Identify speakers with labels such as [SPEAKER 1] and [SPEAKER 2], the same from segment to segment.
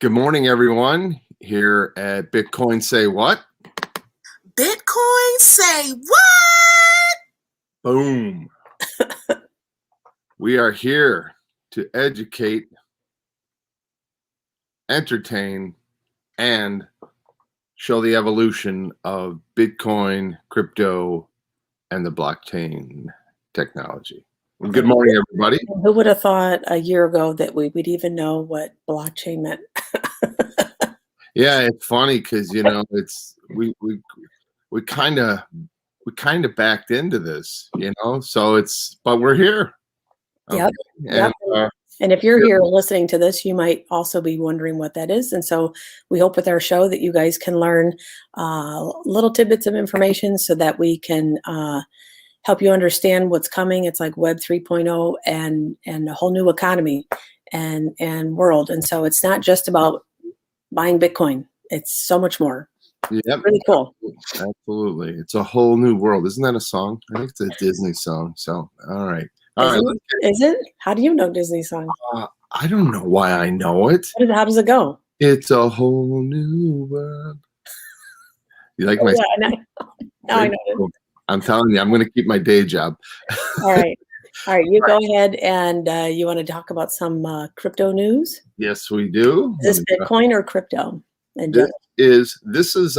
[SPEAKER 1] Good morning, everyone. Here at Bitcoin Say What?
[SPEAKER 2] Bitcoin Say What?
[SPEAKER 1] Boom. We are here to educate, entertain, and show the evolution of Bitcoin, crypto, and the blockchain technology. Well, good morning, everybody.
[SPEAKER 3] Who would have thought a year ago that we would even know what blockchain meant?
[SPEAKER 1] Yeah, it's funny because it's we kind of backed into this, so but we're here.
[SPEAKER 3] Yep.
[SPEAKER 1] Okay.
[SPEAKER 3] And if you're here listening to this, you might also be wondering what that is. And so we hope with our show that you guys can learn little tidbits of information so that we can help you understand what's coming. It's like Web 3.0 and a whole new economy and world. And so it's not just about buying Bitcoin. It's so much more.
[SPEAKER 1] Yep.
[SPEAKER 3] Really cool.
[SPEAKER 1] Absolutely. It's a whole new world. Isn't that a song? I think it's a Disney song. So, all right.
[SPEAKER 3] Is it? How do you know Disney song?
[SPEAKER 1] I don't know why I know it.
[SPEAKER 3] How does it go?
[SPEAKER 1] It's a whole new world. You like my
[SPEAKER 3] song? No, I know it.
[SPEAKER 1] I'm telling you, I'm going to keep my day job.
[SPEAKER 3] All right. You go ahead and you want to talk about some crypto news?
[SPEAKER 1] Yes, we do.
[SPEAKER 3] Is this Bitcoin or crypto?
[SPEAKER 1] This is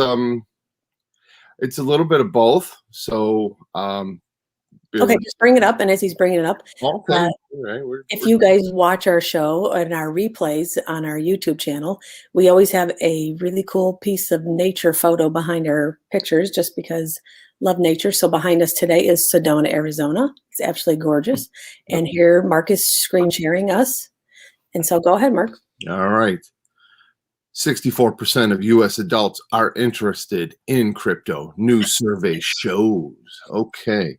[SPEAKER 1] it's a little bit of both. So
[SPEAKER 3] okay, just bring it up, and as he's bringing it up,
[SPEAKER 1] okay.
[SPEAKER 3] If you guys watch our show and our replays on our YouTube channel, we always have a really cool piece of nature photo behind our pictures, just because love nature. So behind us today is Sedona, Arizona. It's absolutely gorgeous. And here Mark is screen sharing us. And so go ahead, Mark.
[SPEAKER 1] All right. 64% of U.S. adults are interested in crypto. New survey shows. Okay.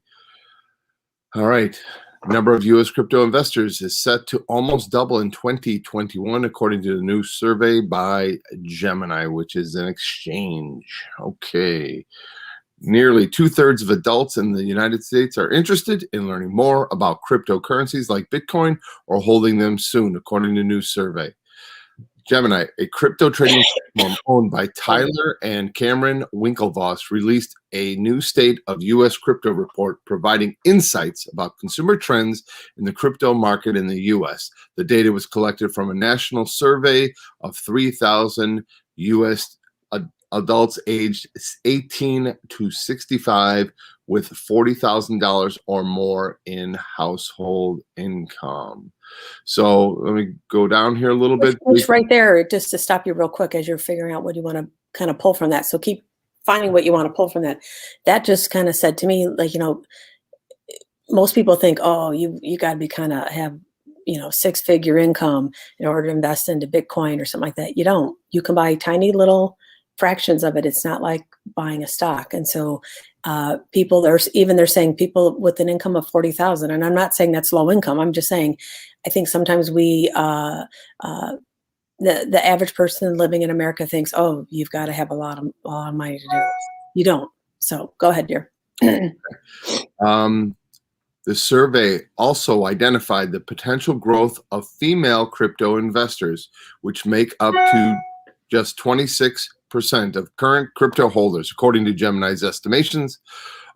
[SPEAKER 1] All right. Number of U.S. crypto investors is set to almost double in 2021, according to the new survey by Gemini, which is an exchange. Okay. Nearly 2/3 of adults in the United States are interested in learning more about cryptocurrencies like Bitcoin or holding them soon, according to a new survey. Gemini, a crypto trading platform owned by Tyler and Cameron Winklevoss, released a new State of U.S. Crypto report providing insights about consumer trends in the crypto market in the U.S. The data was collected from a national survey of 3,000 U.S. adults aged 18 to 65 with $40,000 or more in household income. So let me go down here a little bit.
[SPEAKER 3] Which right there, just to stop you real quick as you're figuring out what you want to kind of pull from that. So keep finding what you want to pull from that. That just kind of said to me, like, most people think, oh, you got to be kind of have, 6-figure income in order to invest into Bitcoin or something like that. You don't. You can buy tiny little fractions of it. It's not like buying a stock. And so they're saying people with an income of 40,000, and I'm not saying that's low income. I'm just saying, I think sometimes the average person living in America thinks, oh, you've got to have a lot of money to do this. You don't. So go ahead, dear.
[SPEAKER 1] The survey also identified the potential growth of female crypto investors, which make up to just 26% of current crypto holders, according to Gemini's estimations.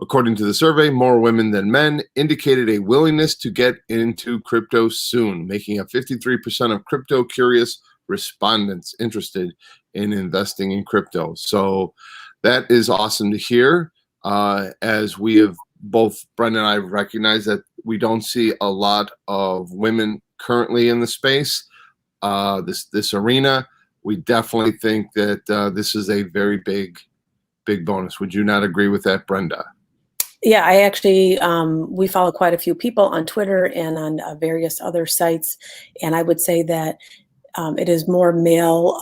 [SPEAKER 1] According to the survey, more women than men indicated a willingness to get into crypto soon, making up 53% of crypto-curious respondents interested in investing in crypto. So that is awesome to hear. As we have both, Brenda and I, recognize that we don't see a lot of women currently in the space, this arena. We definitely think that this is a very big bonus. Would you not agree with that, Brenda?
[SPEAKER 3] Yeah, I actually, we follow quite a few people on Twitter and on various other sites. And I would say that it is more male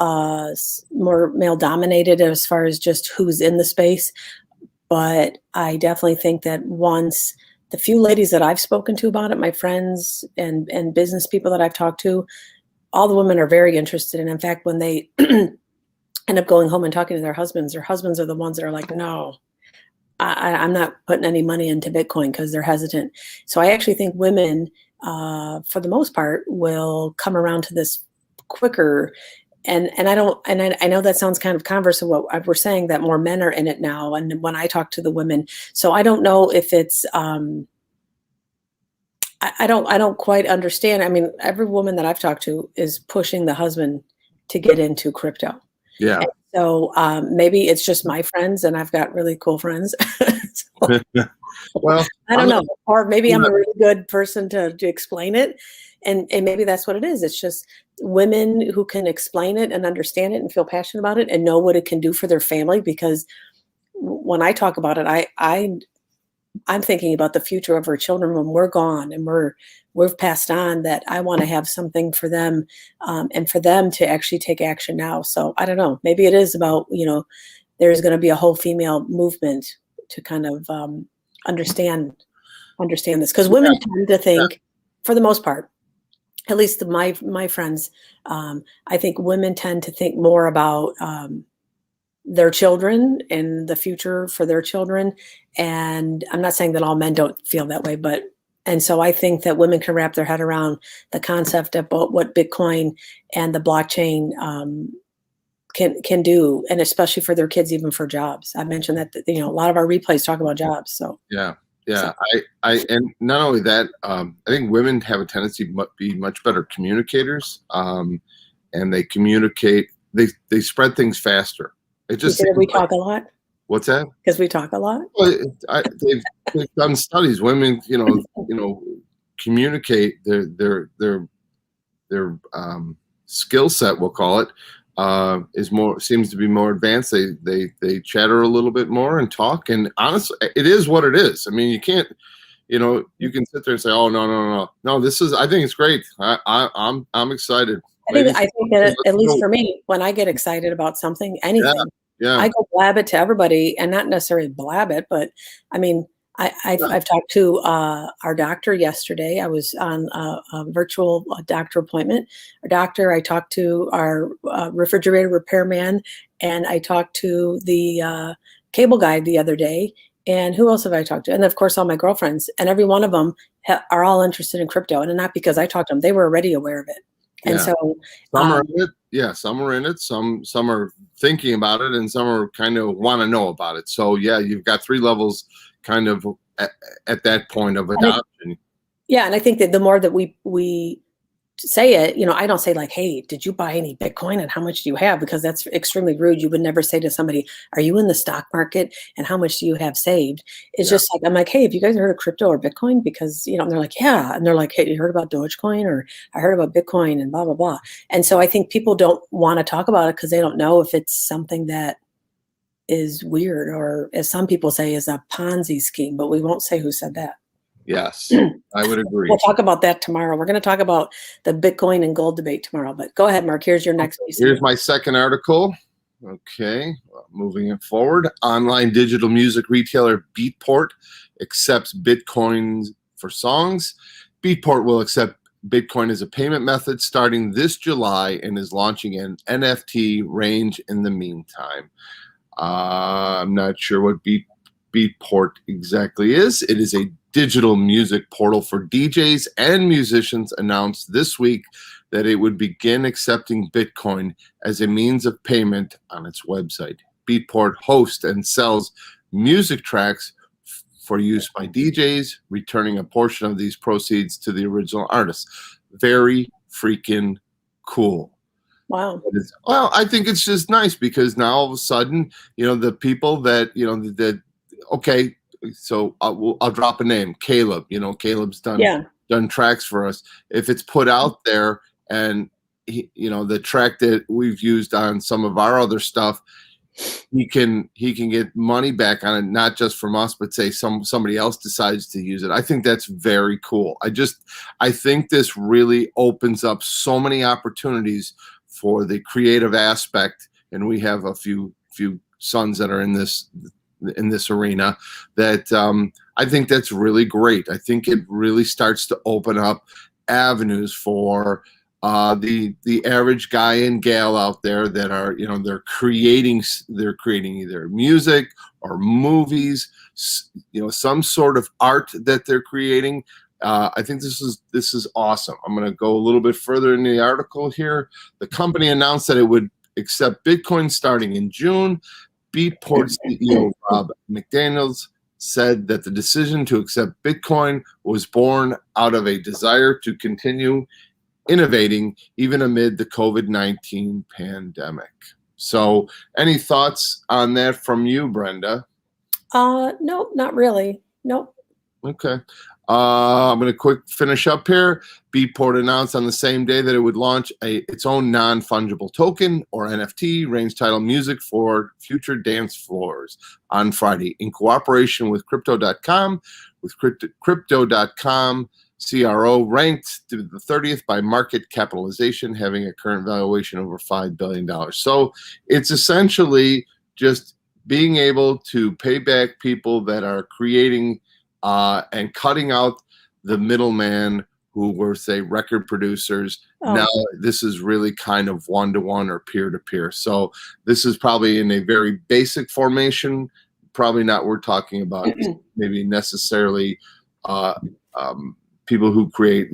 [SPEAKER 3] dominated as far as just who's in the space. But I definitely think that once the few ladies that I've spoken to about it, my friends and business people that I've talked to, all the women are very interested. And in fact, when they end up going home and talking to their husbands are the ones that are like, no, I'm not putting any money into Bitcoin because they're hesitant. So I actually think women, for the most part, will come around to this quicker. And I don't, and I know that sounds kind of converse of what we're saying, that more men are in it now. And when I talk to the women, so I don't know if it's, I don't quite understand. I mean, every woman that I've talked to is pushing the husband to get into crypto.
[SPEAKER 1] Yeah.
[SPEAKER 3] And so maybe it's just my friends, and I've got really cool friends. So,
[SPEAKER 1] Well,
[SPEAKER 3] I don't know, or maybe I'm a really good person to explain it, and maybe that's what it is. It's just women who can explain it and understand it and feel passionate about it and know what it can do for their family. Because when I talk about it, I'm thinking about the future of our children when we're gone and we've passed on, that I want to have something for them, and for them to actually take action now. So I don't know, maybe it is about, there's going to be a whole female movement to kind of understand this, because women tend to think, for the most part, at least my friends, I think women tend to think more about their children and the future for their children. And I'm not saying that all men don't feel that way, and so I think that women can wrap their head around the concept of what Bitcoin and the blockchain can do, and especially for their kids, even for jobs. I mentioned that, a lot of our replays talk about jobs. So
[SPEAKER 1] yeah. I and not only that, I think women have a tendency to be much better communicators, and they communicate. They spread things faster. It just
[SPEAKER 3] we talk a lot.
[SPEAKER 1] What's that?
[SPEAKER 3] Because we talk a lot.
[SPEAKER 1] Well, they've done studies. Women, communicate their skill set, we'll call it, seems to be more advanced. They chatter a little bit more and talk. And honestly, it is what it is. I mean, you can't, you can sit there and say, "Oh, no, this is." I think it's great. I'm excited.
[SPEAKER 3] I think that at least for me, when I get excited about something, anything, I go blab it to everybody, and not necessarily blab it, but I mean, I've talked to our doctor yesterday. I was on a virtual doctor appointment. Our doctor, I talked to our refrigerator repairman, and I talked to the cable guy the other day. And who else have I talked to? And of course, all my girlfriends, and every one of them are all interested in crypto. And not because I talked to them, they were already aware of it. And so
[SPEAKER 1] some are in it. Yeah, some are in it. Some are thinking about it, and some are kind of want to know about it. So yeah, you've got three levels kind of at that point of adoption.
[SPEAKER 3] And I think that the more that we say it, I don't say like, "Hey, did you buy any Bitcoin and how much do you have?" Because that's extremely rude. You would never say to somebody, "Are you in the stock market and how much do you have saved?" It's just like, I'm like, "Hey, have you guys heard of crypto or Bitcoin?" Because, and they're like, "Yeah." And they're like, "Hey, you heard about Dogecoin?" Or "I heard about Bitcoin," and blah, blah, blah. And so I think people don't want to talk about it because they don't know if it's something that is weird, or as some people say, is a Ponzi scheme, but we won't say who said that.
[SPEAKER 1] Yes, I would agree.
[SPEAKER 3] We'll talk about that tomorrow. We're going to talk about the Bitcoin and gold debate tomorrow. But go ahead, Mark. Here's your next piece.
[SPEAKER 1] Here's my second article. Okay, moving it forward. Online digital music retailer Beatport accepts Bitcoin for songs. Beatport will accept Bitcoin as a payment method starting this July and is launching an NFT range in the meantime. I'm not sure what Beatport exactly is. It is a digital music portal for DJs and musicians. Announced this week that it would begin accepting Bitcoin as a means of payment on its website. Beatport hosts and sells music tracks for use by DJs, returning a portion of these proceeds to the original artist. Very freaking cool.
[SPEAKER 3] Wow.
[SPEAKER 1] Well, I think it's just nice because now all of a sudden, the people that, okay, so I'll drop a name, Caleb. Caleb's done tracks for us. If it's put out there and the track that we've used on some of our other stuff, he can get money back on it, not just from us, but say somebody else decides to use it. I think that's very cool. I think this really opens up so many opportunities for the creative aspect, and we have a few sons that are in this arena that I think that's really great. I think it really starts to open up avenues for the average guy and gal out there that are they're creating either music or movies, some sort of art that they're creating. I think this is awesome. I'm going to go a little bit further in the article here. The company announced that it would accept Bitcoin starting in June. Beatport CEO Rob McDaniels said that the decision to accept Bitcoin was born out of a desire to continue innovating even amid the COVID-19 pandemic. So, any thoughts on that from you, Brenda?
[SPEAKER 3] No, not really. Nope.
[SPEAKER 1] Okay. I'm going to quick finish up here. Beatport announced on the same day that it would launch its own non-fungible token, or NFT, range title music for future dance floors on Friday in cooperation with Crypto.com, with Crypto.com CRO ranked to the 30th by market capitalization, having a current valuation over $5 billion. So it's essentially just being able to pay back people that are creating and cutting out the middleman who were, say, record producers.
[SPEAKER 3] Oh.
[SPEAKER 1] Now this is really kind of one-to-one or peer-to-peer. So this is probably in a very basic formation, probably not we're talking about maybe necessarily people who create,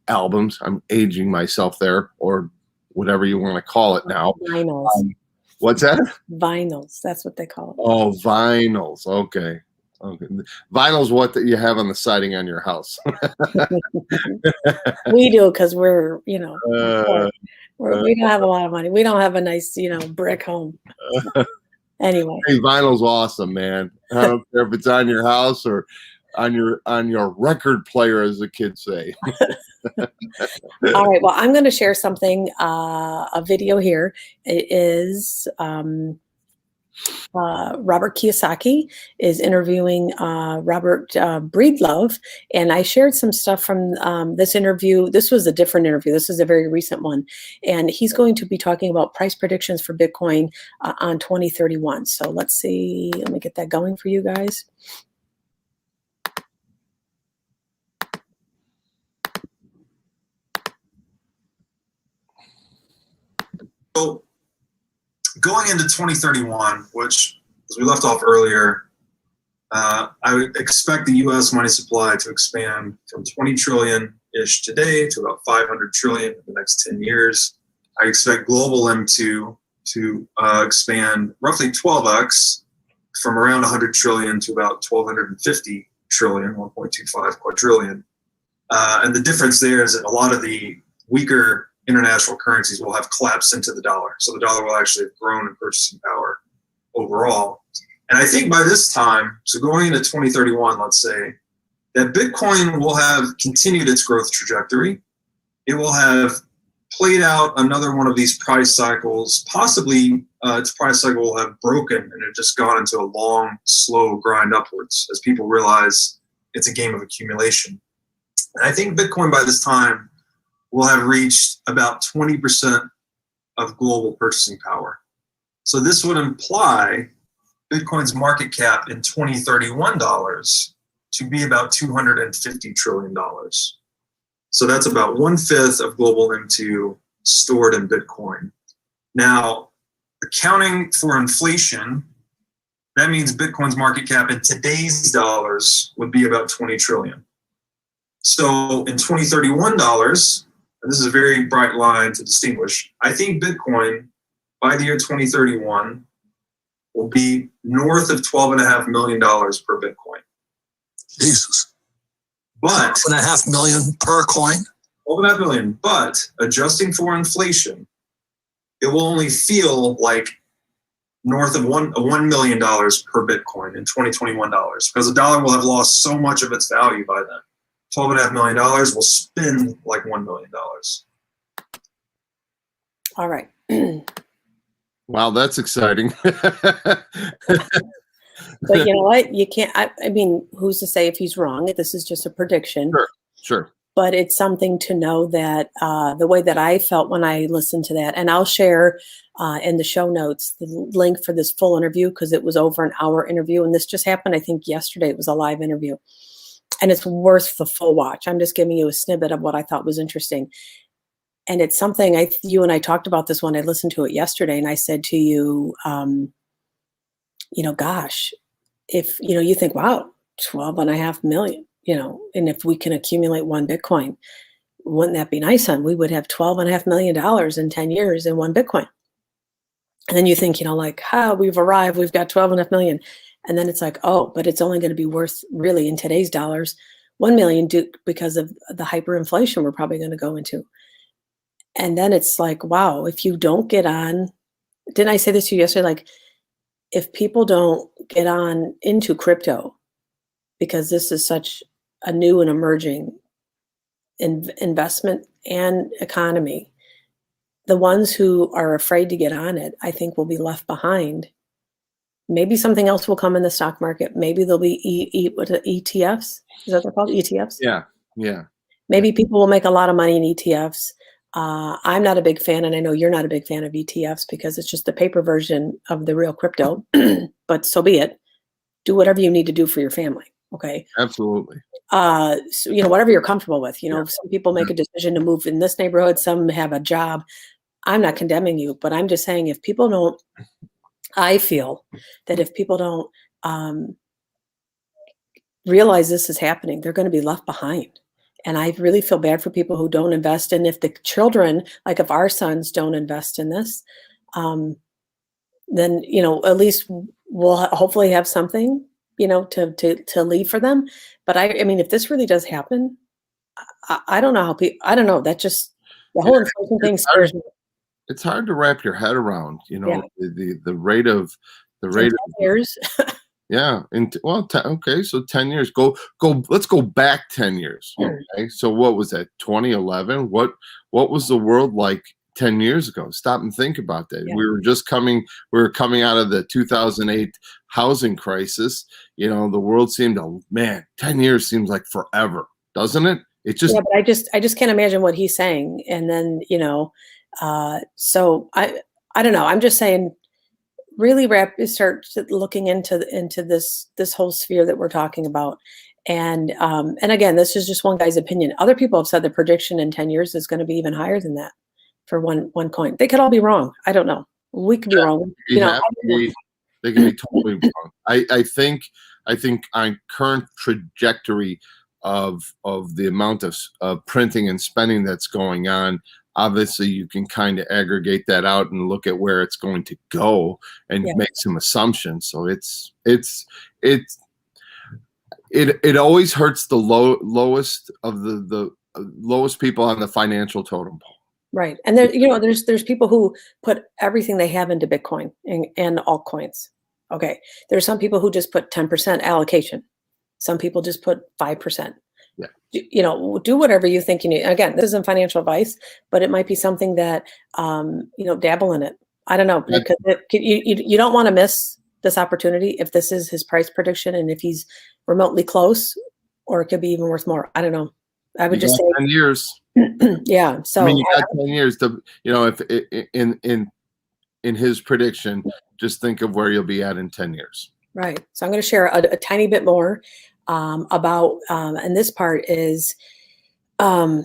[SPEAKER 1] albums. I'm aging myself there, or whatever you want to call it now.
[SPEAKER 3] Vinyls.
[SPEAKER 1] What's that?
[SPEAKER 3] Vinyls. That's what they call it.
[SPEAKER 1] Oh, vinyls. Okay. Vinyl's what you have on the siding on your house.
[SPEAKER 3] We do, because we're, we don't have a lot of money. We don't have a nice, brick home. Anyway.
[SPEAKER 1] Hey, vinyl's awesome, man. I don't care if it's on your house or on your record player, as the kids say.
[SPEAKER 3] All right. Well, I'm going to share something, a video here. It is Robert Kiyosaki is interviewing Robert Breedlove, and I shared some stuff from this interview. This was a different interview. This is a very recent one, and he's going to be talking about price predictions for Bitcoin on 2031. So let's see. Let me get that going for you guys.
[SPEAKER 4] So going into 2031, which, as we left off earlier, I would expect the U.S. money supply to expand from 20 trillion-ish today to about 500 trillion in the next 10 years. I expect global M2 to expand roughly 12x, from around 100 trillion to about 1,250 trillion, 1.25 quadrillion. And the difference there is that a lot of the weaker international currencies will have collapsed into the dollar. So the dollar will actually have grown in purchasing power overall. And I think by this time, so going into 2031, let's say, that Bitcoin will have continued its growth trajectory. It will have played out another one of these price cycles. Possibly its price cycle will have broken and it just gone into a long, slow grind upwards as people realize it's a game of accumulation. And I think Bitcoin by this time will have reached about 20% of global purchasing power. So this would imply Bitcoin's market cap in 2031 dollars to be about $250 trillion. So that's about 1/5 of global M2 stored in Bitcoin. Now, accounting for inflation, that means Bitcoin's market cap in today's dollars would be about 20 trillion. So in 2031 dollars, and this is a very bright line to distinguish, I think Bitcoin by the year 2031 will be north of $12.5 million per Bitcoin.
[SPEAKER 5] Jesus.
[SPEAKER 4] But
[SPEAKER 5] $12.5 million per coin?
[SPEAKER 4] $12.5 million, but adjusting for inflation, it will only feel like north of $1 million per Bitcoin in 2021 dollars, because the dollar will have lost so much of its value by then. $12.5 million will spin like $1 million.
[SPEAKER 3] All right.
[SPEAKER 1] Wow, that's exciting.
[SPEAKER 3] But you know what? You can't, I mean, who's to say if he's wrong? This is just a prediction.
[SPEAKER 1] Sure.
[SPEAKER 3] But it's something to know that the way that I felt when I listened to that, and I'll share in the show notes the link for this full interview, because it was over an hour interview. And this just happened, I think, yesterday. It was a live interview. And it's worth the full watch. I'm just giving you a snippet of what I thought was interesting. And it's something you and I talked about this when I listened to it yesterday. And I said to you, gosh, if, you think, wow, $12.5 million. and if we can accumulate one Bitcoin, wouldn't that be nice, hon? We would have $12.5 million in 10 years in one Bitcoin. And then you think, like, we've arrived, we've got 12.5 million. And then it's like, oh, but it's only going to be worth, really, in today's dollars, 1 million because of the hyperinflation we're probably going to go into. And then it's like, wow, if you don't get on, didn't I say this to you yesterday? Like, if people don't get on into crypto, because this is such a new and emerging investment and economy, the ones who are afraid to get on it, I think, will be left behind. Maybe something else will come in the stock market. Maybe there'll be ETFs. Is that what they're called? ETFs?
[SPEAKER 1] Yeah.
[SPEAKER 3] Maybe people will make a lot of money in ETFs. I'm not a big fan, and I know you're not a big fan of ETFs because it's just the paper version of the real crypto, but so be it. Do whatever you need to do for your family. Okay.
[SPEAKER 1] Absolutely.
[SPEAKER 3] So, whatever you're comfortable with, some people make a decision to move in this neighborhood. Some have a job. I'm not condemning you, but I'm just saying I feel that if people don't realize this is happening, they're going to be left behind. And I really feel bad for people who don't invest. And if the children, like if our sons don't invest in this, then, at least we'll hopefully have something, to leave for them. But I mean, if this really does happen, I don't know how I don't know. That just, the whole inflation thing scares me.
[SPEAKER 1] It's hard to wrap your head around, the rate of
[SPEAKER 3] years.
[SPEAKER 1] Yeah. Okay. So 10 years, let's go back 10 years. Okay. So what was that? 2011. What was the world like 10 years ago? Stop and think about that.
[SPEAKER 3] Yeah.
[SPEAKER 1] We were coming out of the 2008 housing crisis. The world seemed 10 years seems like forever, doesn't it? It just,
[SPEAKER 3] but I just can't imagine what he's saying. And then, so I don't know. I'm just saying, really start looking into this whole sphere that we're talking about. And again, this is just one guy's opinion. Other people have said the prediction in 10 years is going to be even higher than that for one coin. They could all be wrong. I don't know. We could be wrong.
[SPEAKER 1] They can be totally wrong. I think on current trajectory of the amount of printing and spending that's going on, obviously you can kind of aggregate that out and look at where it's going to go and make some assumptions. So it always hurts the lowest of the lowest people on the financial totem pole.
[SPEAKER 3] Right. And there's people who put everything they have into Bitcoin and altcoins. Okay. There's some people who just put 10% allocation. Some people just put 5%. Yeah. Do whatever you think you need. Again, this isn't financial advice, but it might be something that, dabble in it. I don't know, because you don't want to miss this opportunity if this is his price prediction and if he's remotely close, or it could be even worth more. I don't know. I would just say
[SPEAKER 1] 10 years.
[SPEAKER 3] Yeah. So
[SPEAKER 1] you got 10 years to, if in his prediction, just think of where you'll be at in 10 years.
[SPEAKER 3] Right. So I'm going to share a tiny bit more about, and this part is, Robert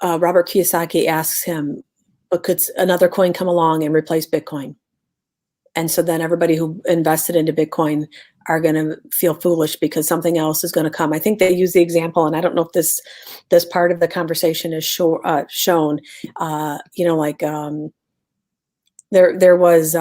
[SPEAKER 3] Kiyosaki asks him, but could another coin come along and replace Bitcoin? And so then everybody who invested into Bitcoin are going to feel foolish because something else is going to come. I think they use the example, and I don't know if this part of the conversation is shown. There was.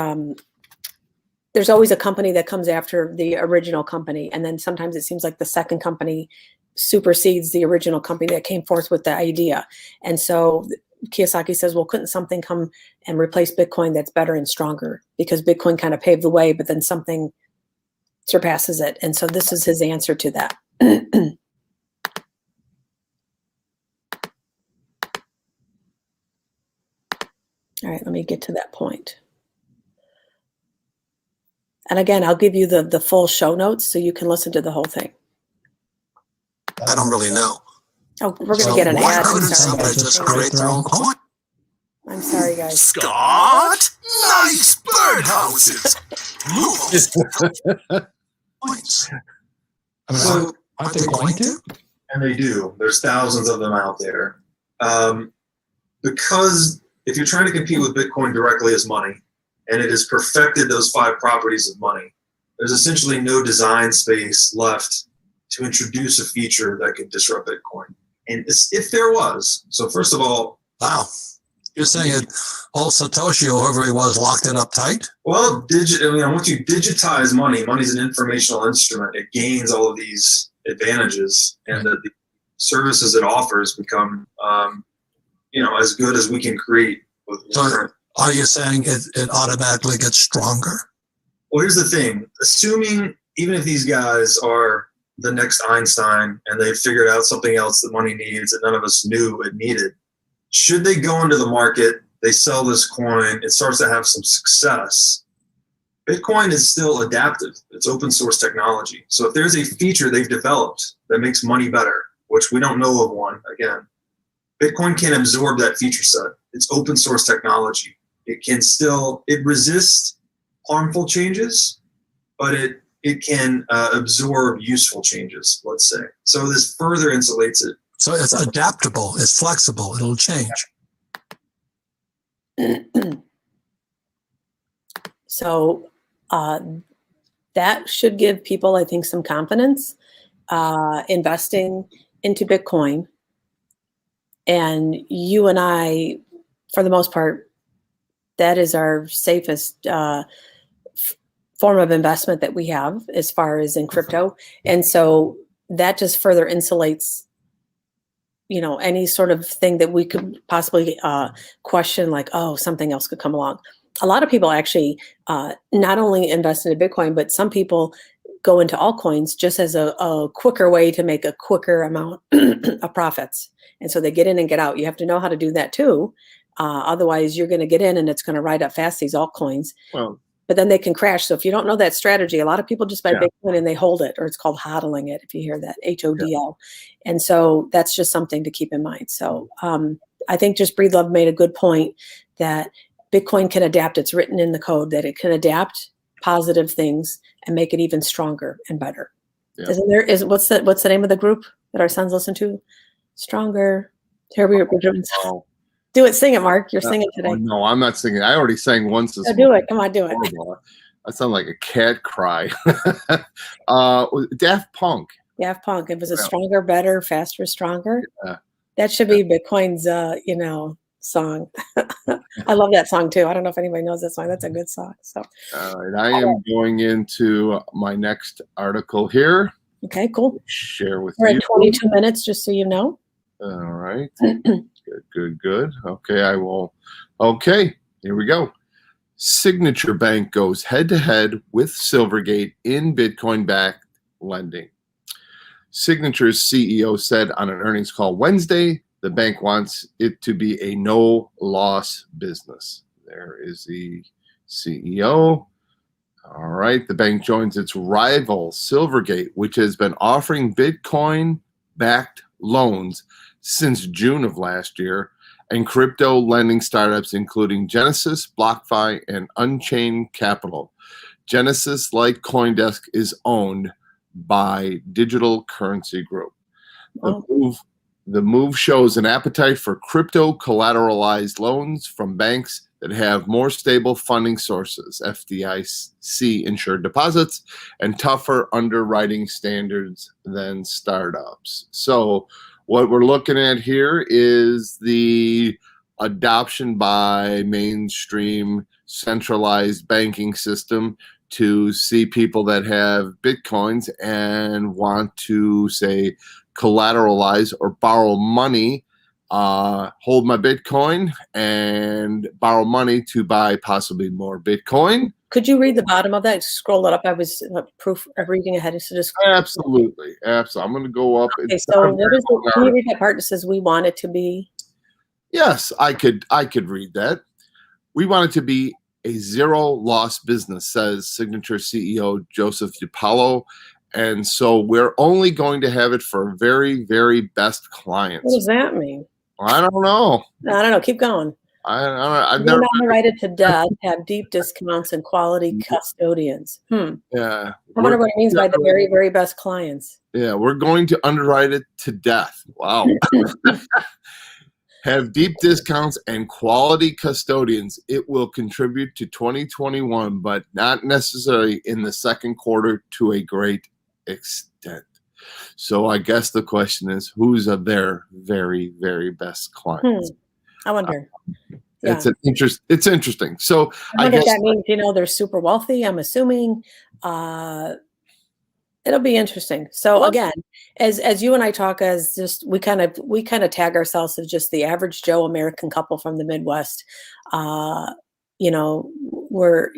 [SPEAKER 3] There's always a company that comes after the original company, and then sometimes it seems like the second company supersedes the original company that came forth with the idea. And so Kiyosaki says, well, couldn't something come and replace Bitcoin that's better and stronger? Because Bitcoin kind of paved the way, but then something surpasses it. And so this is his answer to that. All right, let me get to that point. And again, I'll give you the full show notes so you can listen to the whole thing.
[SPEAKER 5] I don't really know.
[SPEAKER 3] Oh, we're going to get an ad.
[SPEAKER 5] Couldn't somebody just create their own coin?
[SPEAKER 3] I'm sorry, guys.
[SPEAKER 5] Scott, nice birdhouses. Coins. So, aren't they going to?
[SPEAKER 4] And they do. There's thousands of them out there. Because if you're trying to compete with Bitcoin directly as money, and it has perfected those 5 properties of money, there's essentially no design space left to introduce a feature that could disrupt Bitcoin. And if there was, so first of all,
[SPEAKER 5] Wow. You're saying it, old Satoshi or whoever he was locked it up tight?
[SPEAKER 4] well, once you digitize money, money's an informational instrument. It gains all of these advantages, and the services it offers become, as good as we can create.
[SPEAKER 5] So are you saying it automatically gets stronger?
[SPEAKER 4] Well, here's the thing. Assuming even if these guys are the next Einstein and they've figured out something else that money needs that none of us knew it needed, should they go into the market, they sell this coin, it starts to have some success. Bitcoin is still adaptive. It's open source technology. So if there's a feature they've developed that makes money better, which we don't know of one, again, Bitcoin can absorb that feature set. It's open source technology. It resists harmful changes, but it can absorb useful changes, let's say. So this further insulates it.
[SPEAKER 5] So it's adaptable, it's flexible, it'll change.
[SPEAKER 3] So that should give people, I think, some confidence investing into Bitcoin. And you and I, for the most part, that is our safest form of investment that we have as far as in crypto. And so that just further insulates, any sort of thing that we could possibly question, like, oh, something else could come along. A lot of people actually not only invest into Bitcoin, but some people go into altcoins just as a quicker way to make a quicker amount of profits. And so they get in and get out. You have to know how to do that too. Otherwise, you're going to get in and it's going to ride up fast, these altcoins.
[SPEAKER 1] Well,
[SPEAKER 3] but then they can crash. So if you don't know that strategy, a lot of people just buy Bitcoin and they hold it, or it's called hodling it, if you hear that, HODL. And so that's just something to keep in mind. So I think just Breathe Love made a good point that Bitcoin can adapt. It's written in the code that it can adapt positive things and make it even stronger and better. Yeah. What's the name of the group that our sons listen to? Stronger. Here we're doing.
[SPEAKER 1] Oh.
[SPEAKER 3] Do it. Sing it, Mark. You're singing today.
[SPEAKER 1] Oh, no, I'm not singing. I already sang once this
[SPEAKER 3] do it. Come on, do it.
[SPEAKER 1] I sound like a cat cry. Daft Punk.
[SPEAKER 3] Daft Punk. It was a stronger, better, faster, stronger.
[SPEAKER 1] Yeah.
[SPEAKER 3] That should be Bitcoin's, song. I love that song too. I don't know if anybody knows that song. That's a good song. So.
[SPEAKER 1] All right. I am going into my next article here.
[SPEAKER 3] Okay, cool.
[SPEAKER 1] Share with
[SPEAKER 3] We're
[SPEAKER 1] you.
[SPEAKER 3] at 22 minutes, just so you know.
[SPEAKER 1] All right. Good. Okay, I will. Okay, here we go. Signature Bank goes head-to-head with Silvergate in Bitcoin-backed lending. Signature's CEO said on an earnings call Wednesday, the bank wants it to be a no-loss business. There is the CEO. All right, the bank joins its rival, Silvergate, which has been offering Bitcoin-backed loans since June of last year, and crypto lending startups including Genesis, BlockFi, and Unchained Capital. Genesis, like CoinDesk, is owned by Digital Currency Group. The move shows an appetite for crypto collateralized loans from banks that have more stable funding sources, FDIC insured deposits, and tougher underwriting standards than startups. So what we're looking at here is the adoption by mainstream centralized banking system to see people that have Bitcoins and want to, say, collateralize or borrow money, hold my Bitcoin and borrow money to buy possibly more Bitcoin.
[SPEAKER 3] Could you read the bottom of that? Scroll it up. I was reading ahead. So just
[SPEAKER 1] Absolutely. I'm going to go up.
[SPEAKER 3] Okay, so what is it? Can you read that part that says we want it to be?
[SPEAKER 1] Yes, I could read that. We want it to be a zero-loss business, says Signature CEO Joseph DiPaolo. And so we're only going to have it for very, very best clients.
[SPEAKER 3] What does that mean?
[SPEAKER 1] I don't know.
[SPEAKER 3] I don't know. Keep going.
[SPEAKER 1] I've never
[SPEAKER 3] underwritten to death, have deep discounts and quality custodians.
[SPEAKER 1] Yeah.
[SPEAKER 3] I wonder what it means by the very, very best clients.
[SPEAKER 1] Yeah, we're going to underwrite it to death. Wow. Have deep discounts and quality custodians. It will contribute to 2021, but not necessarily in the second quarter to a great extent. So I guess the question is, who's their very, very best clients?
[SPEAKER 3] I wonder. Yeah.
[SPEAKER 1] It's interesting. So
[SPEAKER 3] I
[SPEAKER 1] I
[SPEAKER 3] wonder if
[SPEAKER 1] guess
[SPEAKER 3] that means, they're super wealthy, I'm assuming. It'll be interesting. So
[SPEAKER 1] Well-
[SPEAKER 3] again, as you and I talk, as just we kind of tag ourselves as just the average Joe American couple from the Midwest. We're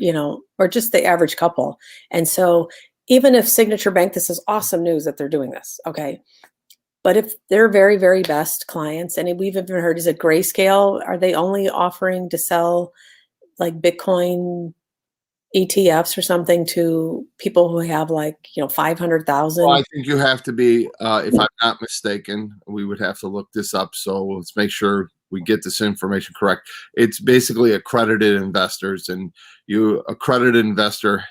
[SPEAKER 3] just the average couple. And so even if Signature Bank, this is awesome news that they're doing this, okay? But if they're very, very best clients, and we've even heard, is it Grayscale? Are they only offering to sell like Bitcoin ETFs or something to people who have 500,000?
[SPEAKER 1] Well, I think you have to be, if I'm not mistaken, we would have to look this up. So let's make sure we get this information correct. It's basically accredited investors, and accredited investor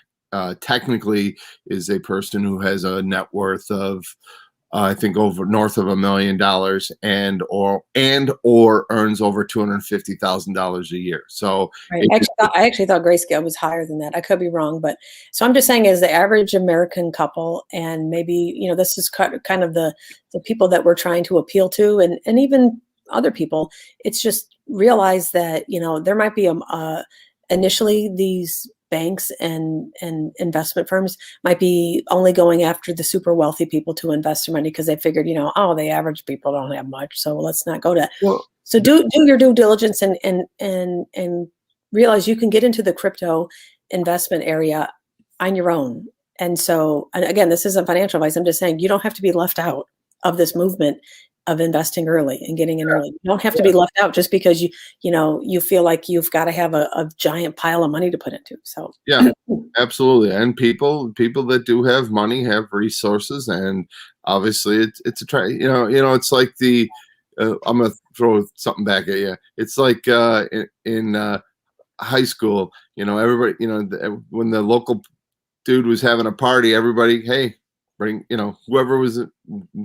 [SPEAKER 1] technically is a person who has a net worth of I think over north of $1 million and or earns over $250,000 a year. So
[SPEAKER 3] Right. I actually thought Grayscale was higher than that. I could be wrong, but so I'm just saying, as the average American couple, and maybe this is kind of the people that we're trying to appeal to, and even other people. It's just realize that there might be initially these banks and investment firms might be only going after the super wealthy people to invest their money because they figured, the average people don't have much, so let's not go to.
[SPEAKER 1] Well,
[SPEAKER 3] so do your due diligence and realize you can get into the crypto investment area on your own. And so, and again, this isn't financial advice. I'm just saying you don't have to be left out of this movement of investing early and getting in early. You don't have to be left out just because you feel like you've got to have a giant pile of money to put into. So
[SPEAKER 1] yeah, absolutely. And people that do have money have resources, and obviously it's a try. It's like I'm gonna throw something back at you. It's like in high school. Everybody. When the local dude was having a party, everybody, hey, bring. Whoever was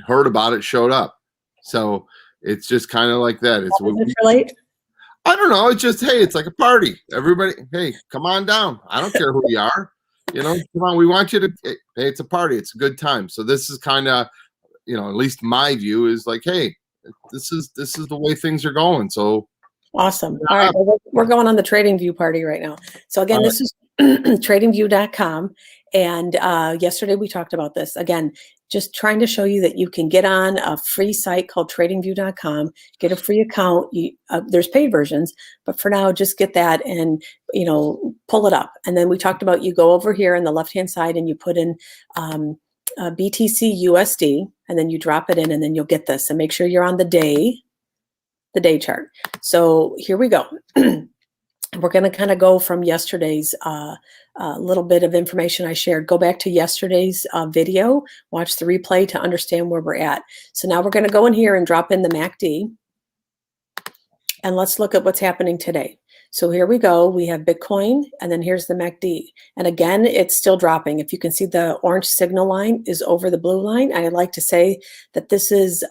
[SPEAKER 1] heard about it showed up. So it's just kind of like that. It's
[SPEAKER 3] does it relate?
[SPEAKER 1] I don't know. It's just, hey, it's like a party. Everybody, hey, come on down. I don't care who you are. Come on. We want you to. Hey, it's a party. It's a good time. So this is kind of, at least my view is like, hey, this is the way things are going. So
[SPEAKER 3] awesome. All right, well, we're going on the TradingView party right now. So again, this is tradingview.com. And yesterday we talked about this. Again, just trying to show you that you can get on a free site called tradingview.com, get a free account. There's paid versions, but for now, just get that and, pull it up. And then we talked about you go over here on the left-hand side and you put in BTC USD, and then you drop it in, and then you'll get this. And make sure you're on the day chart. So here we go. We're going to kind of go from yesterday's little bit of information I shared. Go back to yesterday's video, watch the replay to understand where we're at. So now we're going to go in here and drop in the MACD. And let's look at what's happening today. So here we go. We have Bitcoin, and then here's the MACD. And again, it's still dropping. If you can see, the orange signal line is over the blue line. I'd like to say that this is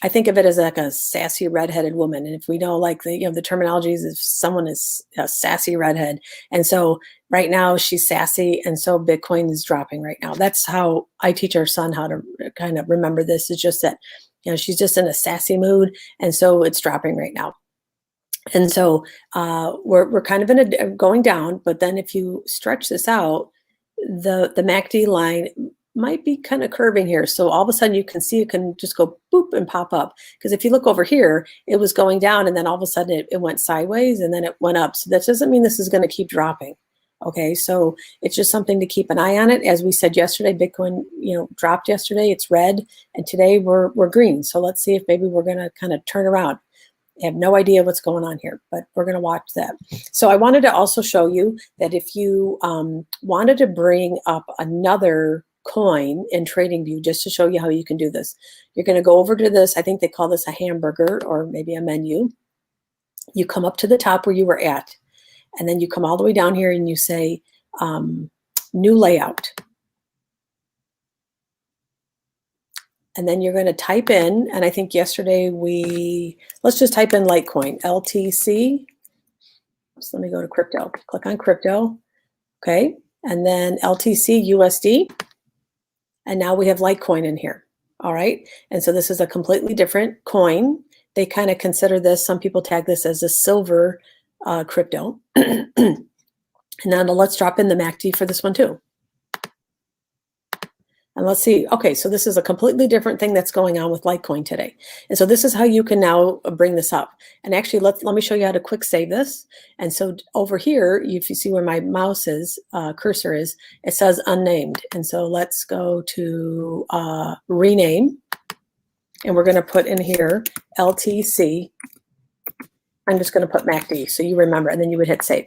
[SPEAKER 3] I think of it as like a sassy redheaded woman. And if we know the terminology is if someone is a sassy redhead. And so right now she's sassy. And so Bitcoin is dropping right now. That's how I teach our son how to kind of remember this. It's just that, she's just in a sassy mood. And so it's dropping right now. And so we're kind of going down, but then if you stretch this out, the MACD line might be kind of curving here. So all of a sudden you can see it can just go boop and pop up. Because if you look over here, it was going down, and then all of a sudden it went sideways, and then it went up. So that doesn't mean this is going to keep dropping. Okay, so it's just something to keep an eye on it. As we said yesterday, Bitcoin, dropped yesterday. It's red, and today we're green. So let's see if maybe we're going to kind of turn around. I have no idea what's going on here, but we're going to watch that. So I wanted to also show you that if you wanted to bring up another coin in TradingView, just to show you how you can do this, you're going to go over to this. I think they call this a hamburger or maybe a menu. You come up to the top where you were at, and then you come all the way down here and you say new layout. And then you're going to type in, and I think yesterday let's just type in Litecoin, LTC. So let me go to crypto, click on crypto. Okay. And then LTC USD. And now we have Litecoin in here. All right. And so this is a completely different coin. They kind of consider this, some people tag this as a silver crypto. And now let's drop in the MACD for this one too. And let's see. Okay, so this is a completely different thing that's going on with Litecoin today. And so this is how you can now bring this up. And actually, let me show you how to quick save this. And so over here, if you see where my mouse is, cursor is, it says unnamed. And so let's go to rename. And we're going to put in here LTC. I'm just going to put MACD so you remember, and then you would hit save.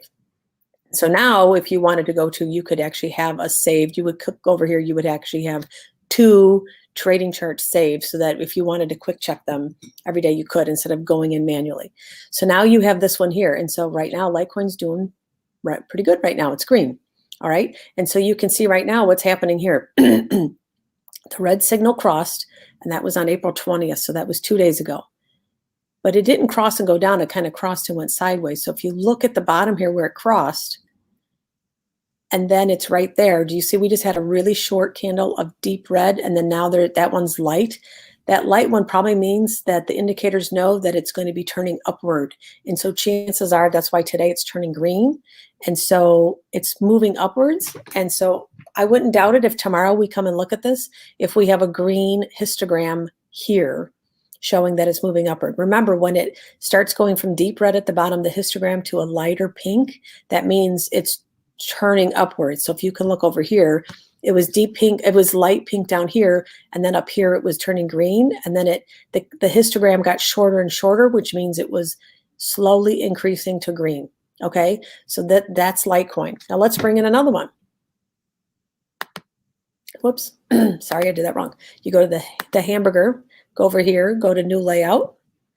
[SPEAKER 3] So now if you wanted to go to, you could actually have a saved, you would click over here, you would actually have 2 trading charts saved so that if you wanted to quick check them every day, you could instead of going in manually. So now you have this one here. And so right now, Litecoin's doing pretty good right now. It's green. All right. And so you can see right now what's happening here. The red signal crossed, and that was on April 20th. So that was 2 days ago. But it didn't cross and go down. It kind of crossed and went sideways. So if you look at the bottom here where it crossed, and then it's right there. Do you see we just had a really short candle of deep red, and then now that one's light. That light one probably means that the indicators know that it's going to be turning upward. And so chances are that's why today it's turning green. And so it's moving upwards. And so I wouldn't doubt it if tomorrow we come and look at this, if we have a green histogram here showing that it's moving upward. Remember, when it starts going from deep red at the bottom, the histogram, to a lighter pink, that means it's turning upwards. So if you can look over here, it was deep pink, it was light pink down here, and then up here it was turning green, and then the histogram got shorter and shorter, which means it was slowly increasing to green. Okay, so that's Litecoin. Now let's bring in another one. Whoops, sorry, I did that wrong. You go to the hamburger, go over here, go to new layout,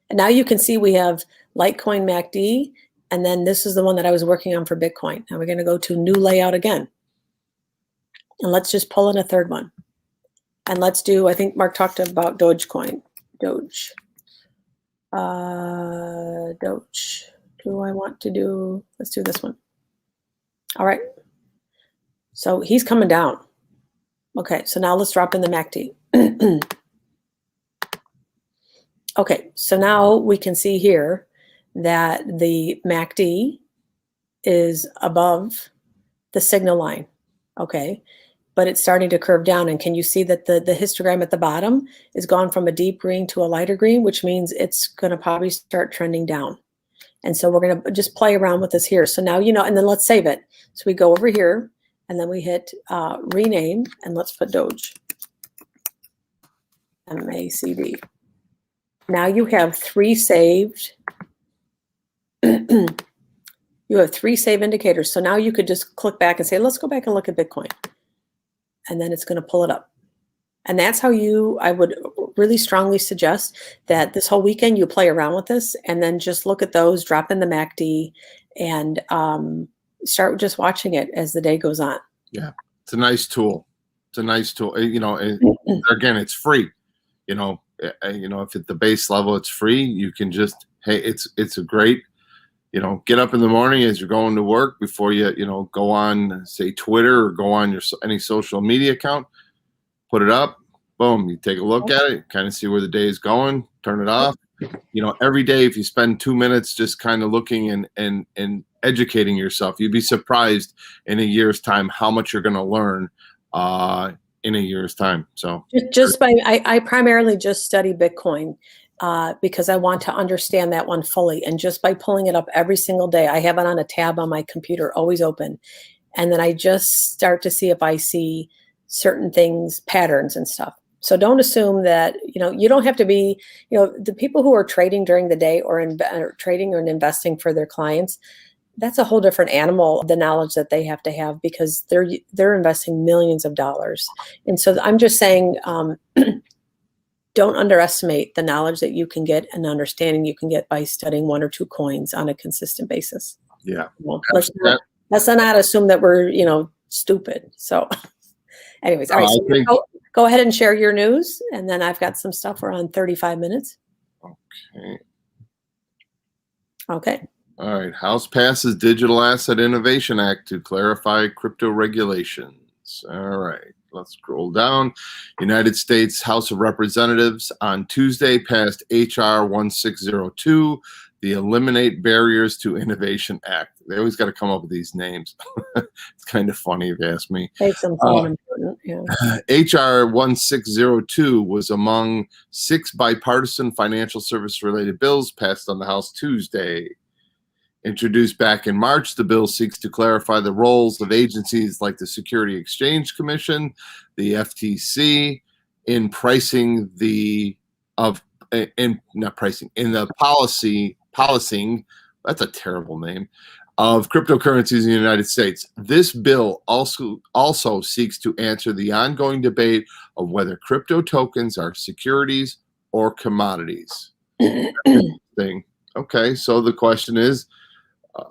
[SPEAKER 3] and now you can see we have Litecoin MACD. And then this is the one that I was working on for Bitcoin. Now we're going to go to new layout again. And let's just pull in a third one. And let's do, I think Mark talked about Dogecoin. Doge. Doge. Do I want to do, let's do this one. All right. So he's coming down. Okay, so now let's drop in the MACD. Okay, so now we can see here that the MACD is above the signal line, okay? But it's starting to curve down, and can you see that the histogram at the bottom is gone from a deep green to a lighter green, which means it's gonna probably start trending down. And so we're gonna just play around with this here. So now, you know, and then let's save it. So we go over here, and then we hit rename, and let's put Doge, MACD. Now you have 3 saved. You have 3 save indicators. So now you could just click back and say, let's go back and look at Bitcoin. And then it's going to pull it up. And that's how I would really strongly suggest that this whole weekend you play around with this and then just look at those, drop in the MACD, and start just watching it as the day goes on.
[SPEAKER 1] Yeah, it's a nice tool. It's a nice tool. You know, again, it's free. You know, if at the base level it's free, you can just, hey, it's a great, you know, get up in the morning as you're going to work before you, you know, go on, say, Twitter or go on any social media account, put it up, boom, you take a look at it, kind of see where the day is going, turn it off. You know, every day, if you spend 2 minutes just kind of looking and educating yourself, you'd be surprised in a year's time how much you're going to learn in a year's time. So
[SPEAKER 3] I primarily just study Bitcoin because I want to understand that one fully. And just by pulling it up every single day, I have it on a tab on my computer, always open. And then I just start to see if I see certain things, patterns and stuff. So don't assume that, you know, you don't have to be, you know, the people who are trading during the day or trading or investing for their clients, that's a whole different animal, the knowledge that they have to have, because they're investing millions of dollars. And so I'm just saying, don't underestimate the knowledge that you can get and understanding you can get by studying 1 or 2 coins on a consistent basis.
[SPEAKER 1] Yeah.
[SPEAKER 3] Well, let's not assume that we're, you know, stupid. So anyways, all right, so go ahead and share your news, and then I've got some stuff. We're on 35 minutes. Okay.
[SPEAKER 1] All right. House passes Digital Asset Innovation Act to clarify crypto regulations. All right. let's scroll down. United States House of Representatives on Tuesday passed H.R. 1602, the Eliminate Barriers to Innovation Act. They always got to come up with these names. It's kind of funny if you ask me.
[SPEAKER 3] Makes them sound important. Yeah.
[SPEAKER 1] H.R. 1602 was among 6 bipartisan financial service-related bills passed on the House Tuesday. Introduced back in March, the bill seeks to clarify the roles of agencies like the Security Exchange Commission, the FTC, in pricing policing, that's a terrible name, of cryptocurrencies in the United States. This bill also seeks to answer the ongoing debate of whether crypto tokens are securities or commodities. Thing. Okay, so the question is,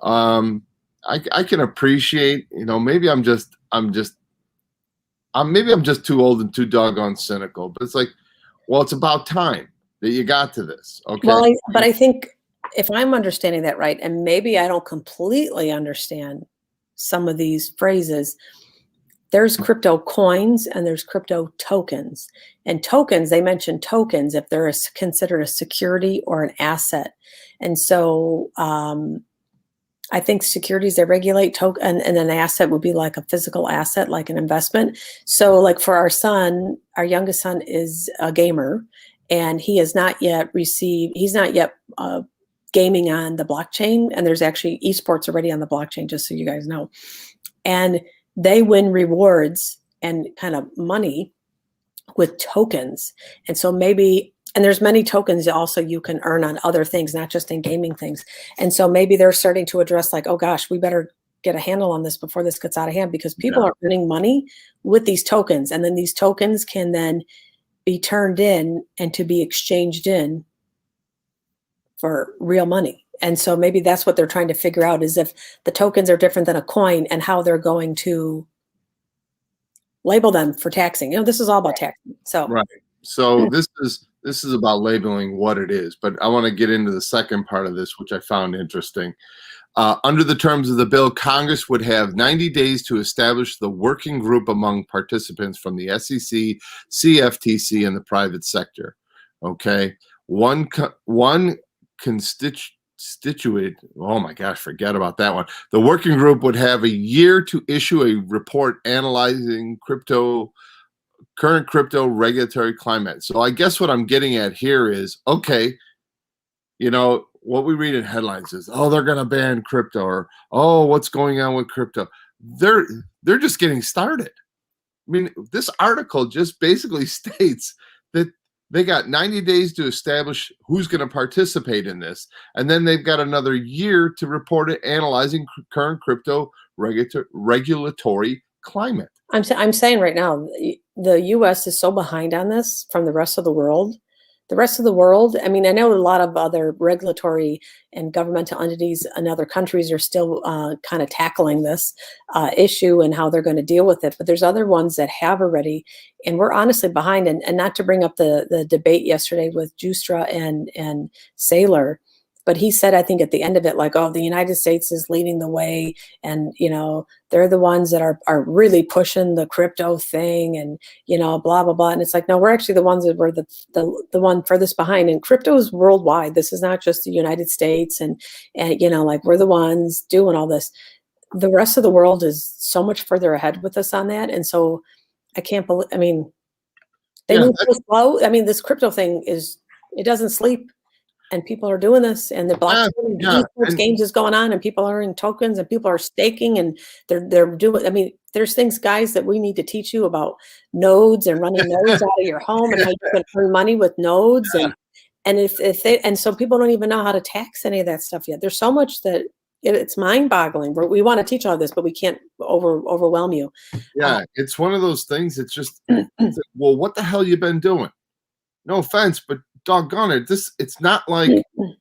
[SPEAKER 1] I can appreciate, maybe I'm just too old and too doggone cynical, but it's like, well, it's about time that you got to this. Okay.
[SPEAKER 3] Well, but I think if I'm understanding that right, and maybe I don't completely understand some of these phrases, there's crypto coins and there's crypto tokens. And tokens, they mention tokens if they're considered a security or an asset. And so I think securities, they regulate token, and an asset would be like a physical asset, like an investment. So like for our son, our youngest son is a gamer, and he has not yet gaming on the blockchain. And there's actually esports already on the blockchain, just so you guys know. And they win rewards and kind of money with tokens. And so maybe, and there's many tokens also you can earn on other things, not just in gaming things. And so maybe they're starting to address like, oh gosh, we better get a handle on this before this gets out of hand, because people are earning money with these tokens. And then these tokens can then be turned in and to be exchanged in for real money. And so maybe that's what they're trying to figure out, is if the tokens are different than a coin and how they're going to label them for taxing. This is all about taxing. So
[SPEAKER 1] right. So this is about labeling what it is. But I want to get into the second part of this, which I found interesting. Under the terms of the bill, Congress would have 90 days to establish the working group among participants from the SEC, CFTC, and the private sector. Okay. One constituent, oh my gosh, forget about that one. The working group would have a year to issue a report analyzing current crypto regulatory climate. So I guess what I'm getting at here is, okay, what we read in headlines is, oh, they're going to ban crypto, or, oh, what's going on with crypto? They're just getting started. I mean, this article just basically states that they got 90 days to establish who's going to participate in this. And then they've got another year to report it analyzing current crypto regulatory climate.
[SPEAKER 3] I'm saying right now, the U.S. is so behind on this from the rest of the world. The rest of the world, I mean, I know a lot of other regulatory and governmental entities in other countries are still kind of tackling this issue and how they're going to deal with it. But there's other ones that have already, and we're honestly behind. And not to bring up the debate yesterday with Justra and Saylor, but he said, I think at the end of it, like, oh, the United States is leading the way, and they're the ones that are really pushing the crypto thing, and blah blah blah. And it's like, no, we're actually the ones that were the one furthest behind. And crypto is worldwide. This is not just the United States, and like we're the ones doing all this. The rest of the world is so much further ahead with us on that, and so I can't believe. I mean, they move so slow. I mean, this crypto thing it doesn't sleep. And people are doing this, and the blockchain esports games is going on, and people are in tokens, and people are staking, and they're doing. I mean, there's things, guys, that we need to teach you about nodes and running nodes out of your home, and how you can earn money with nodes, and so people don't even know how to tax any of that stuff yet. There's so much that it's mind-boggling. We want to teach all this, but we can't overwhelm you.
[SPEAKER 1] Yeah, it's one of those things. It's just, well, what the hell you been doing? No offense, but doggone it, it's not like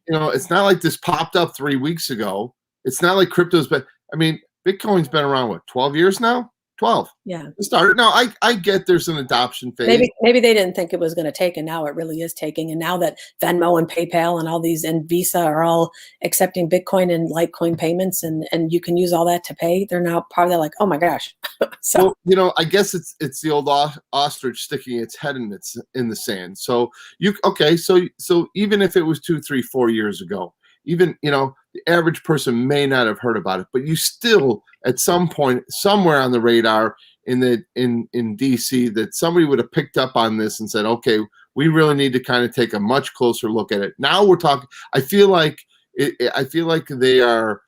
[SPEAKER 1] it's not like this popped up 3 weeks ago. It's not like crypto's been, I mean, Bitcoin's been around 12 years now. 12.
[SPEAKER 3] Yeah.
[SPEAKER 1] Started. Now I get there's an adoption phase.
[SPEAKER 3] Maybe they didn't think it was going to take, and now it really is taking. And now that Venmo and PayPal and all these and Visa are all accepting Bitcoin and Litecoin payments, and you can use all that to pay, they're now probably like, oh my gosh. So
[SPEAKER 1] well, I guess it's the old ostrich sticking its head in the sand. So so even if it was 2, 3, 4 years ago, even the average person may not have heard about it, but you still at some point somewhere on the radar in DC that somebody would have picked up on this and said, okay, we really need to kind of take a much closer look at it. Now we're talking. I feel like they are.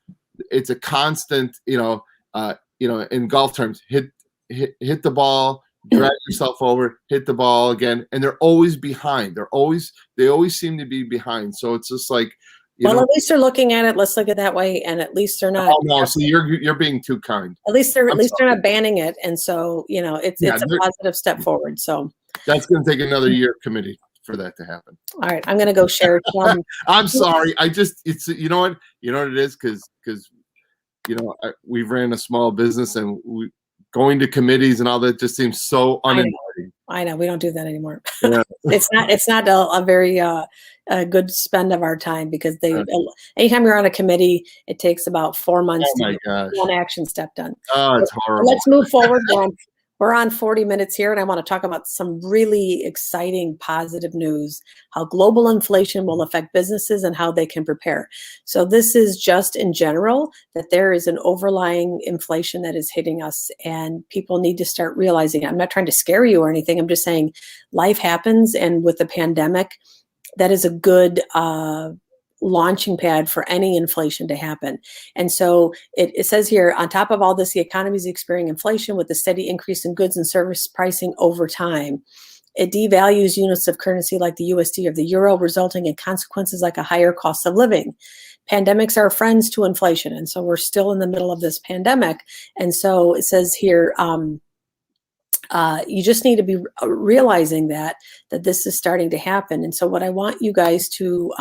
[SPEAKER 1] It's a constant, in golf terms, hit the ball, drag yourself over, hit the ball again, and they're always behind. They always seem to be behind. So it's just like.
[SPEAKER 3] At least they're looking at it. Let's look at it that way, and at least they're not.
[SPEAKER 1] Oh no! So you're being too kind.
[SPEAKER 3] At least they're not banning it, and so it's a positive step forward. So
[SPEAKER 1] that's going to take another year committee for that to happen.
[SPEAKER 3] All right, I'm going to go share.
[SPEAKER 1] I'm sorry. It's you know what it is because we ran a small business and going to committees and all that just seems so uninviting.
[SPEAKER 3] I know we don't do that anymore.
[SPEAKER 1] Yeah.
[SPEAKER 3] It's not a very a good spend of our time because anytime you're on a committee, it takes about 4 months to get one action step done.
[SPEAKER 1] Oh, it's horrible.
[SPEAKER 3] Let's move forward. We're on 40 minutes here, and I want to talk about some really exciting positive news, how global inflation will affect businesses and how they can prepare. So this is just in general that there is an overlying inflation that is hitting us, and people need to start realizing it. I'm not trying to scare you or anything. I'm just saying life happens, and with the pandemic, that is a good launching pad for any inflation to happen. And so it says here, on top of all this, the economy is experiencing inflation with a steady increase in goods and service pricing over time. It devalues units of currency like the USD or the euro, resulting in consequences like a higher cost of living. Pandemics are friends to inflation. And so we're still in the middle of this pandemic. And so it says here, you just need to be realizing that this is starting to happen. And so what I want you guys to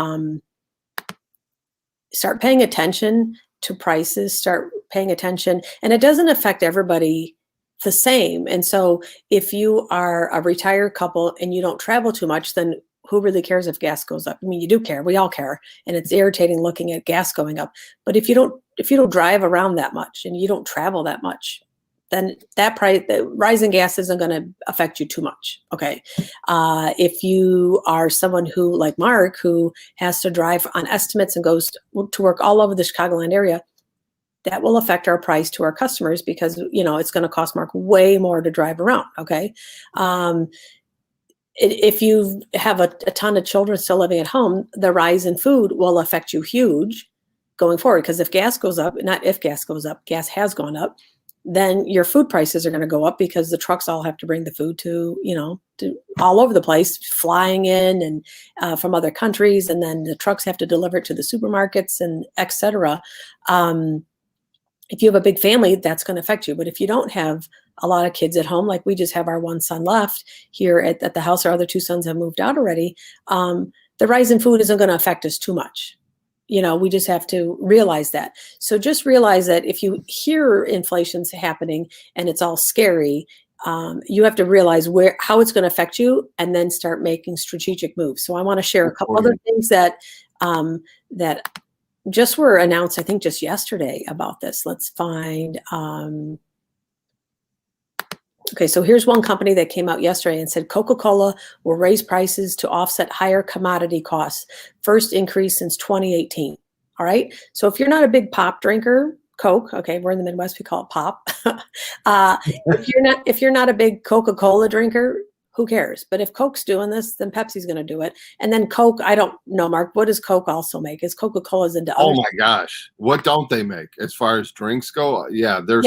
[SPEAKER 3] start paying attention to prices, start paying attention, and it doesn't affect everybody the same. And so if you are a retired couple and you don't travel too much, then who really cares if gas goes up? I mean, you do care, we all care, and it's irritating looking at gas going up. But if you don't drive around that much and you don't travel that much, then the rise in gas isn't going to affect you too much. Okay. If you are someone who, like Mark, who has to drive on estimates and goes to work all over the Chicagoland area, that will affect our price to our customers because, it's going to cost Mark way more to drive around. Okay. If you have a ton of children still living at home, the rise in food will affect you huge going forward. Because if gas goes up, not if gas goes up, gas has gone up, then your food prices are going to go up because the trucks all have to bring the food to all over the place, flying in and from other countries. And then the trucks have to deliver it to the supermarkets and et cetera. If you have a big family, that's going to affect you. But if you don't have a lot of kids at home, like we just have our one son left here at the house, our other 2 sons have moved out already, the rise in food isn't going to affect us too much. We just have to realize that. So just realize that if you hear inflation's happening and it's all scary, you have to realize how it's going to affect you and then start making strategic moves. So I want to share a couple other things that just were announced, I think just yesterday about this. Let's find, okay, so here's one company that came out yesterday and said CocaCola will raise prices to offset higher commodity costs. First increase since 2018. All right. So if you're not a big pop drinker, Coke, okay, we're in the Midwest, we call it pop. If you're not a big Coca-Cola drinker, who cares? But if Coke's doing this, then Pepsi's going to do it. And then Coke, I don't know, Mark, what does Coke also make? Is Coca-Cola's into
[SPEAKER 1] Oh my gosh. What don't they make as far as drinks go? Yeah, they're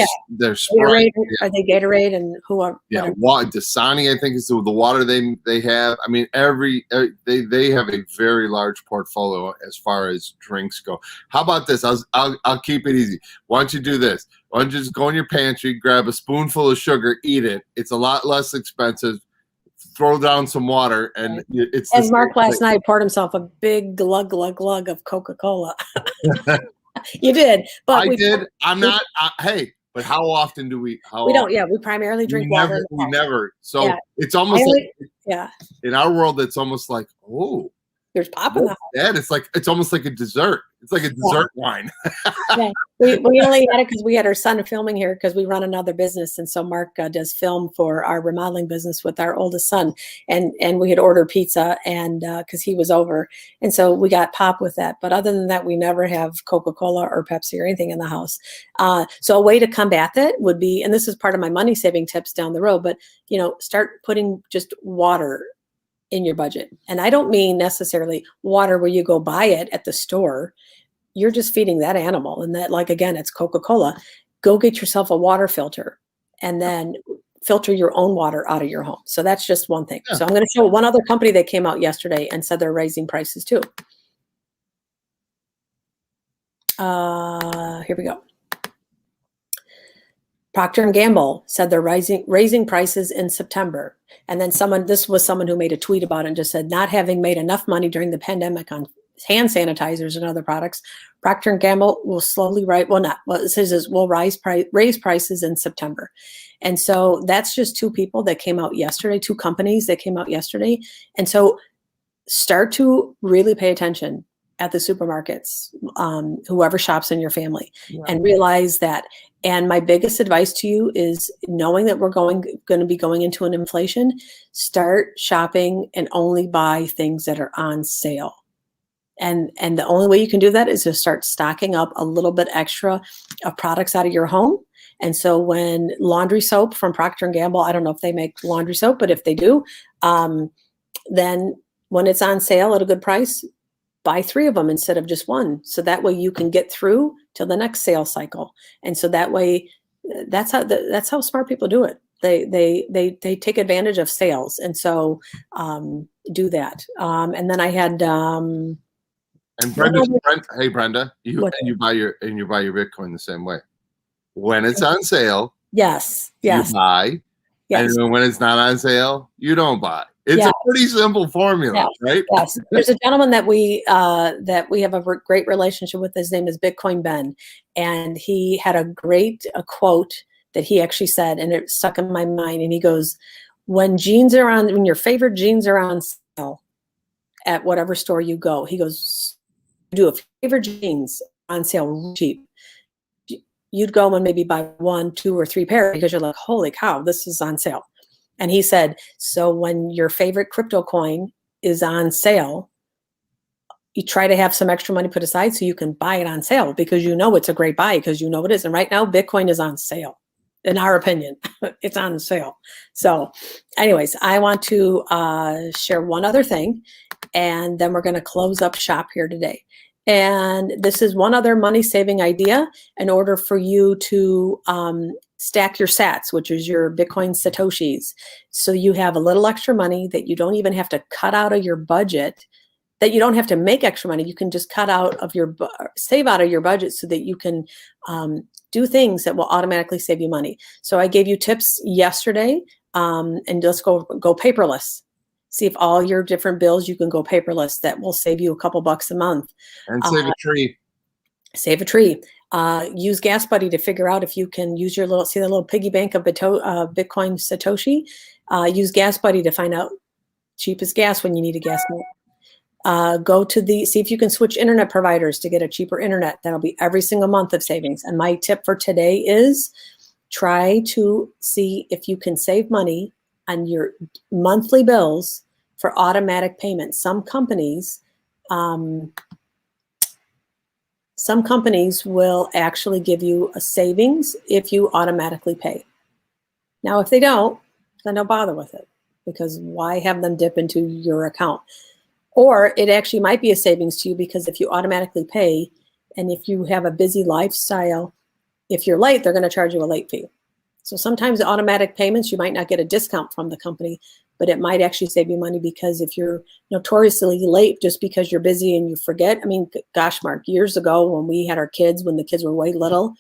[SPEAKER 1] Sprite.
[SPEAKER 3] Are they Gatorade and who are?
[SPEAKER 1] Yeah, Dasani, I think is the water they have. I mean, they have a very large portfolio as far as drinks go. How about this? I'll keep it easy. Why don't you do this? Why don't you just go in your pantry, grab a spoonful of sugar, eat it. It's a lot less expensive. Throw down some water, and it's.
[SPEAKER 3] As Mark last night poured himself a big glug of Coca-Cola. You did, but
[SPEAKER 1] I did. I'm not. Hey, But how often do we? How
[SPEAKER 3] We don't.
[SPEAKER 1] often?
[SPEAKER 3] Yeah, we primarily drink
[SPEAKER 1] We
[SPEAKER 3] water.
[SPEAKER 1] never.
[SPEAKER 3] in the
[SPEAKER 1] We
[SPEAKER 3] house.
[SPEAKER 1] never. So
[SPEAKER 3] Yeah.
[SPEAKER 1] it's almost
[SPEAKER 3] Yeah,
[SPEAKER 1] in our world. It's almost like, oh,
[SPEAKER 3] there's pop in the house.
[SPEAKER 1] that. It's almost like a dessert. It's like a dessert wine.
[SPEAKER 3] Yeah. We only had it because we had our son filming here because we run another business, and so Mark does film for our remodeling business with our oldest son, and we had ordered pizza and because he was over, and so we got pop with that. But other than that, we never have Coca-Cola or Pepsi or anything in the house. So a way to combat that would be, and this is part of my money saving tips down the road, but start putting just water in your budget, and I don't mean necessarily water where you go buy it at the store. You're just feeding that animal. And that, like, again, it's Coca-Cola. Go get yourself a water filter and then filter your own water out of your home. So that's just one thing.
[SPEAKER 1] Yeah.
[SPEAKER 3] So I'm going to show one other company that came out yesterday and said they're raising prices too. Here we go. Procter Gamble said they're raising prices in September. And then this was someone who made a tweet about it and just said, not having made enough money during the pandemic on hand sanitizers and other products, Procter & Gamble will slowly it says is will raise prices in September. And so that's just two people that came out yesterday, two companies that came out yesterday. And so start to really pay attention at the supermarkets, whoever shops in your family, and realize that. And my biggest advice to you is, knowing that we're going to be going into an inflation, start shopping and only buy things that are on sale. And the only way you can do that is to start stocking up a little bit extra of products out of your home. And so when laundry soap from Procter & Gamble, I don't know if they make laundry soap, but if they do, then when it's on sale at a good price, buy 3 of them instead of just 1. So that way you can get through till the next sale cycle. And so that way, that's how smart people do it. They take advantage of sales. And so do that. And then I had
[SPEAKER 1] And hey Brenda, you buy your Bitcoin the same way. When it's on sale,
[SPEAKER 3] yes,
[SPEAKER 1] you buy.
[SPEAKER 3] Yes.
[SPEAKER 1] And when it's not on sale, you don't buy. It's a pretty simple formula, right?
[SPEAKER 3] Yes. There's a gentleman that we have a great relationship with. His name is Bitcoin Ben, and he had a great quote that he actually said, and it stuck in my mind. And he goes, when your favorite jeans are on sale at whatever store you go, he goes, do a favorite jeans on sale cheap, you'd go and maybe buy 1, 2, or 3 pairs because you're like, holy cow, this is on sale. And he said, so when your favorite crypto coin is on sale, you try to have some extra money put aside so you can buy it on sale, because you know it's a great buy, because you know it is. And right now, Bitcoin is on sale. In our opinion, it's on sale. So anyways, I want to share one other thing, and then we're going to close up shop here today. And this is one other money saving idea in order for you to stack your sats, which is your Bitcoin Satoshis. So you have a little extra money that you don't even have to cut out of your budget, that you don't have to make extra money. You can just save out of your budget so that you can do things that will automatically save you money. So I gave you tips yesterday, and let's go paperless. See if all your different bills, you can go paperless. That will save you a couple bucks a month.
[SPEAKER 1] And save a tree.
[SPEAKER 3] Save a tree. Use Gas Buddy to figure out if you can use your see the little piggy bank of Bitcoin Satoshi. Use Gas Buddy to find out cheapest gas when you need a gas pump. See if you can switch internet providers to get a cheaper internet. That'll be every single month of savings. And my tip for today is try to see if you can save money on your monthly bills for automatic payments. Some companies will actually give you a savings if you automatically pay. Now, if they don't, then don't bother with it, because why have them dip into your account? Or it actually might be a savings to you, because if you automatically pay, and if you have a busy lifestyle, if you're late, they're going to charge you a late fee. So sometimes automatic payments, you might not get a discount from the company, but it might actually save you money, because if you're notoriously late just because you're busy and you forget. I mean, gosh, Mark, years ago when we had our kids, when the kids were way little,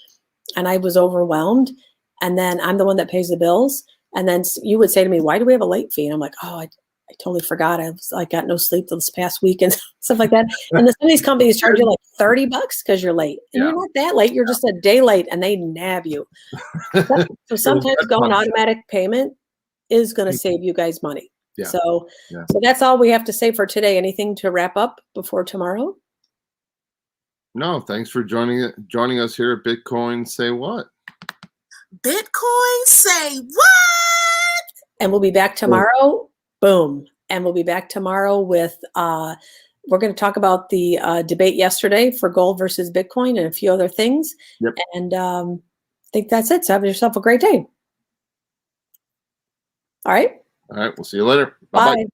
[SPEAKER 3] and I was overwhelmed, and then I'm the one that pays the bills, and then you would say to me, why do we have a late fee? And I'm like, oh, totally forgot. I got no sleep this past week and stuff like that. And some of these companies charge you like $30 because you're late. And you're not that late. You're just a day late and they nab you. So sometimes going automatic payment is going to save you guys money.
[SPEAKER 1] Yeah.
[SPEAKER 3] So that's all we have to say for today. Anything to wrap up before tomorrow?
[SPEAKER 1] No, thanks for joining us here at Bitcoin Say What?
[SPEAKER 2] Bitcoin say what?
[SPEAKER 3] And we'll be back tomorrow. Boom. And we'll be back tomorrow with, we're going to talk about the debate yesterday for gold versus Bitcoin and a few other things.
[SPEAKER 1] Yep.
[SPEAKER 3] And I think that's it. So have yourself a great day. All right.
[SPEAKER 1] All right. We'll see you later.
[SPEAKER 3] Bye.
[SPEAKER 1] Bye-bye.